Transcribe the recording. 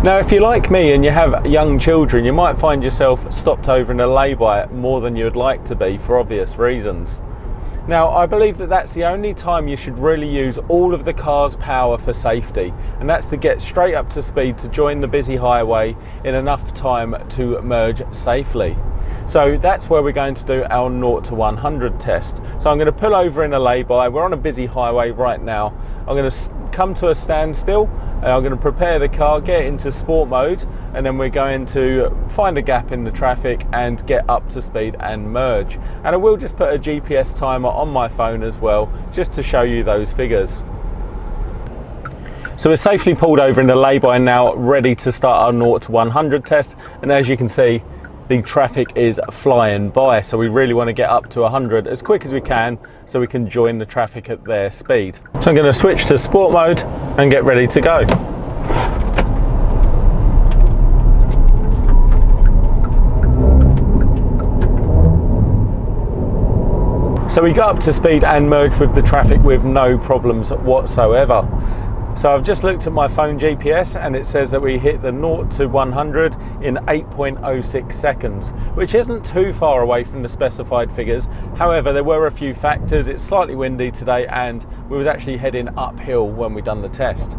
Now, if you're like me and you have young children, you might find yourself stopped over in a lay-by more than you'd like to be for obvious reasons. Now, I believe that that's the only time you should really use all of the car's power for safety, and that's to get straight up to speed to join the busy highway in enough time to merge safely. So that's where we're going to do our 0 to 100 test. So I'm going to pull over in a lay-by. We're on a busy highway right now. I'm going to come to a standstill. I'm going to prepare the car, get into sport mode, and then we're going to find a gap in the traffic and get up to speed and merge. And I will just put a GPS timer on my phone as well, just to show you those figures. So we're safely pulled over in the lay-by now, ready to start our 0 to 100 test. And as you can see, the traffic is flying by, so we really want to get up to 100 as quick as we can so we can join the traffic at their speed. So I'm going to switch to sport mode and get ready to go. So we got up to speed and merged with the traffic with no problems whatsoever. So I've just looked at my phone GPS and it says that we hit the 0 to 100 in 8.06 seconds, which isn't too far away from the specified figures. However, there were a few factors. It's slightly windy today and we was actually heading uphill when we done the test.